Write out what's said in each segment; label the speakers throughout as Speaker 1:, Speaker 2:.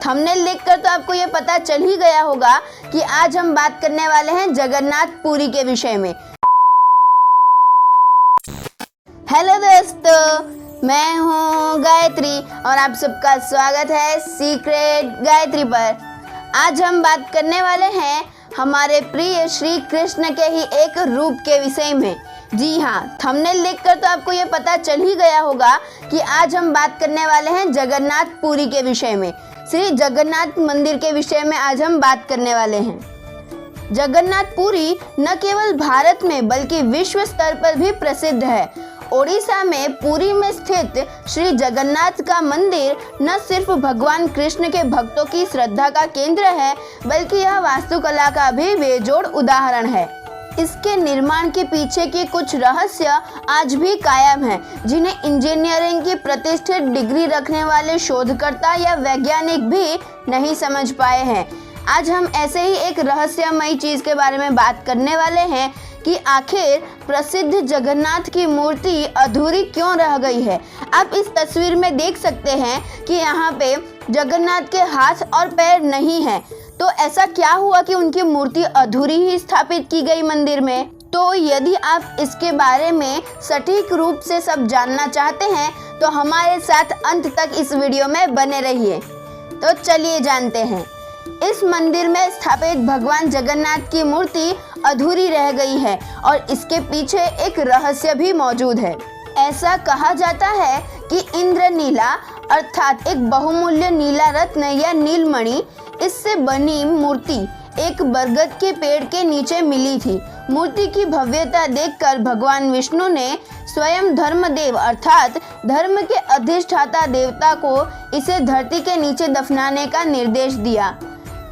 Speaker 1: Thumbnail देखकर तो आपको ये पता चल ही गया होगा कि आज हम बात करने वाले हैं जगन्नाथ पुरी के विषय में। हेलो दोस्तों, मैं हूँ गायत्री और आप सबका स्वागत है सीक्रेट गायत्री पर। आज हम बात करने वाले हैं हमारे प्रिय श्री कृष्ण के ही एक रूप के विषय में। जी हाँ, थंबनेल देखकर तो आपको ये पता चल ही गया होगा कि आज हम बात करने वाले हैं जगन्नाथ पुरी के विषय में। श्री जगन्नाथ मंदिर के विषय में आज हम बात करने वाले हैं। जगन्नाथ पुरी न केवल भारत में बल्कि विश्व स्तर पर भी प्रसिद्ध है। ओडिशा में पुरी में स्थित श्री जगन्नाथ का मंदिर न सिर्फ भगवान कृष्ण के भक्तों की श्रद्धा का केंद्र है, बल्कि यह वास्तुकला का भी बेजोड़ उदाहरण है। इसके निर्माण के पीछे के कुछ रहस्य आज भी कायम हैं, जिन्हें इंजीनियरिंग की प्रतिष्ठित डिग्री रखने वाले शोधकर्ता या वैज्ञानिक भी नहीं समझ पाए हैं। आज हम ऐसे ही एक रहस्यमयी चीज के बारे में बात करने वाले हैं कि आखिर प्रसिद्ध जगन्नाथ की मूर्ति अधूरी क्यों रह गई है। आप इस तस्वीर में देख सकते हैं कि यहाँ पे जगन्नाथ के हाथ और पैर नहीं है, तो ऐसा क्या हुआ कि उनकी मूर्ति अधूरी ही स्थापित की गई मंदिर में। तो यदि आप इसके बारे में सटीक रूप से सब जानना चाहते हैं तो हमारे साथ अंत तक इस वीडियो में बने रहिए। तो चलिए जानते हैं। इस मंदिर में स्थापित भगवान जगन्नाथ की मूर्ति अधूरी रह गई है और इसके पीछे एक रहस्य भी मौजूद है। ऐसा कहा जाता है कि इंद्रनीला अर्थात एक बहुमूल्य नीला रत्न या नीलमणि, इससे बनी मूर्ति एक बरगद के पेड़ के नीचे मिली थी। मूर्ति की भव्यता देखकर भगवान विष्णु ने स्वयं धर्मदेव अर्थात धर्म के अधिष्ठाता देवता को इसे धरती के नीचे दफनाने का निर्देश दिया।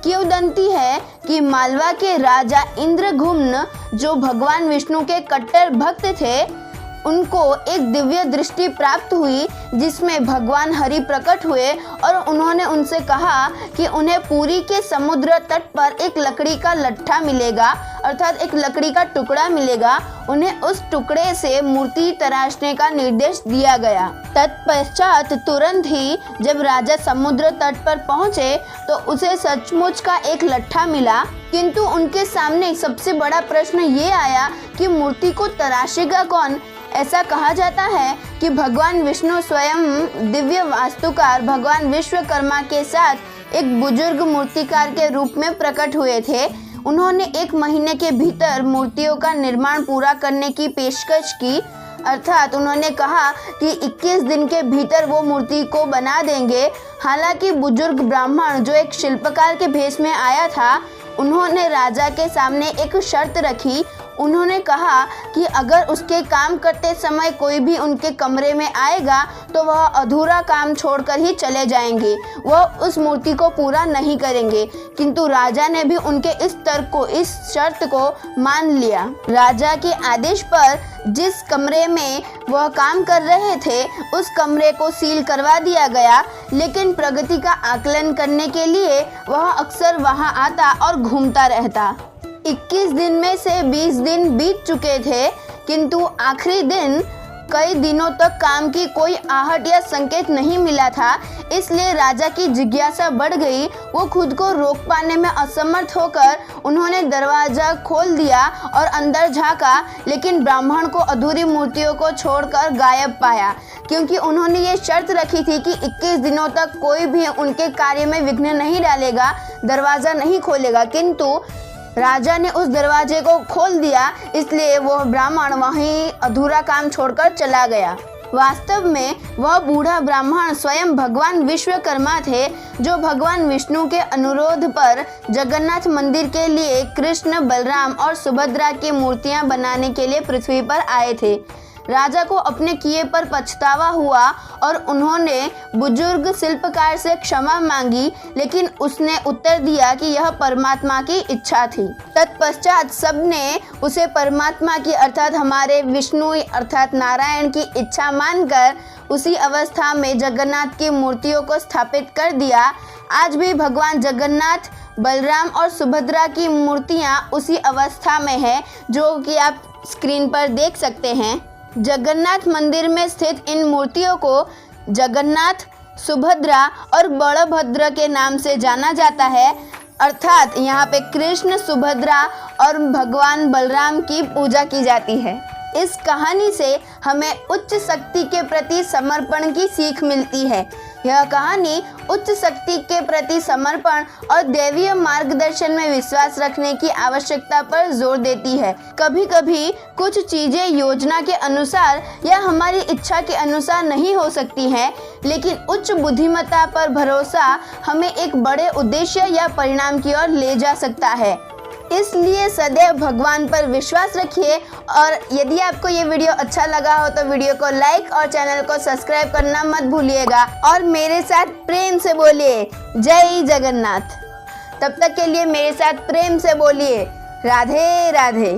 Speaker 1: किंवदंती है कि मालवा के राजा इंद्रघुम्न, जो भगवान विष्णु के कट्टर भक्त थे, उनको एक दिव्य दृष्टि प्राप्त हुई जिसमें भगवान हरि प्रकट हुए और उन्होंने उनसे कहा कि उन्हें पुरी के समुद्र तट पर एक लकड़ी का लट्ठा मिलेगा अर्थात एक लकड़ी का टुकड़ा मिलेगा। उन्हें उस टुकड़े से मूर्ति तराशने का निर्देश दिया गया। तत्पश्चात तुरंत ही जब राजा समुद्र तट पर पहुंचे तो उसे सचमुच का एक लट्ठा मिला, किंतु उनके सामने सबसे बड़ा प्रश्न ये आया कि मूर्ति को तराशेगा कौन। ऐसा कहा जाता है कि भगवान विष्णु स्वयं दिव्य वास्तुकार भगवान विश्वकर्मा के साथ एक बुजुर्ग मूर्तिकार के रूप में प्रकट हुए थे। उन्होंने 1 महीने के भीतर मूर्तियों का निर्माण पूरा करने की पेशकश की, अर्थात उन्होंने कहा कि 21 दिन के भीतर वो मूर्ति को बना देंगे। हालांकि बुजुर्ग ब्राह्मण जो एक शिल्पकार के भेष में आया था, उन्होंने राजा के सामने एक शर्त रखी। उन्होंने कहा कि अगर उसके काम करते समय कोई भी उनके कमरे में आएगा तो वह अधूरा काम छोड़कर ही चले जाएंगे, वह उस मूर्ति को पूरा नहीं करेंगे। किंतु राजा ने भी उनके इस तर्क को, इस शर्त को मान लिया। राजा के आदेश पर जिस कमरे में वह काम कर रहे थे उस कमरे को सील करवा दिया गया, लेकिन प्रगति का आकलन करने के लिए वह अक्सर वहां आता और घूमता रहता। 21 दिन में से 20 दिन बीत चुके थे, किंतु आखिरी दिन कई दिनों तक काम की कोई आहट या संकेत नहीं मिला था। इसलिए राजा की जिज्ञासा बढ़ गई। वो खुद को रोक पाने में असमर्थ होकर उन्होंने दरवाजा खोल दिया और अंदर झांका, लेकिन ब्राह्मण को अधूरी मूर्तियों को छोड़कर गायब पाया, क्योंकि उन्होंने ये शर्त रखी थी कि 21 दिनों तक कोई भी उनके कार्य में विघ्न नहीं डालेगा, दरवाजा नहीं खोलेगा। किंतु राजा ने उस दरवाजे को खोल दिया, इसलिए वह ब्राह्मण वहीं अधूरा काम छोड़कर चला गया। वास्तव में वह बूढ़ा ब्राह्मण स्वयं भगवान विश्वकर्मा थे, जो भगवान विष्णु के अनुरोध पर जगन्नाथ मंदिर के लिए कृष्ण, बलराम और सुभद्रा की मूर्तियां बनाने के लिए पृथ्वी पर आए थे। राजा को अपने किए पर पछतावा हुआ और उन्होंने बुजुर्ग शिल्पकार से क्षमा मांगी, लेकिन उसने उत्तर दिया कि यह परमात्मा की इच्छा थी। तत्पश्चात सबने उसे परमात्मा की अर्थात हमारे विष्णु अर्थात नारायण की इच्छा मानकर उसी अवस्था में जगन्नाथ की मूर्तियों को स्थापित कर दिया। आज भी भगवान जगन्नाथ, बलराम और सुभद्रा की मूर्तियां उसी अवस्था में है, जो कि आप स्क्रीन पर देख सकते हैं। जगन्नाथ मंदिर में स्थित इन मूर्तियों को जगन्नाथ, सुभद्रा और बलभद्र के नाम से जाना जाता है। अर्थात यहाँ पे कृष्ण, सुभद्रा और भगवान बलराम की पूजा की जाती है। इस कहानी से हमें उच्च शक्ति के प्रति समर्पण की सीख मिलती है। यह कहानी उच्च शक्ति के प्रति समर्पण और दैवीय मार्गदर्शन में विश्वास रखने की आवश्यकता पर जोर देती है। कभी कभी कुछ चीजें योजना के अनुसार या हमारी इच्छा के अनुसार नहीं हो सकती हैं, लेकिन उच्च बुद्धिमत्ता पर भरोसा हमें एक बड़े उद्देश्य या परिणाम की ओर ले जा सकता है। इसलिए सदैव भगवान पर विश्वास रखिए। और यदि आपको ये वीडियो अच्छा लगा हो तो वीडियो को लाइक और चैनल को सब्सक्राइब करना मत भूलिएगा। और मेरे साथ प्रेम से बोलिए जय जगन्नाथ। तब तक के लिए मेरे साथ प्रेम से बोलिए राधे राधे।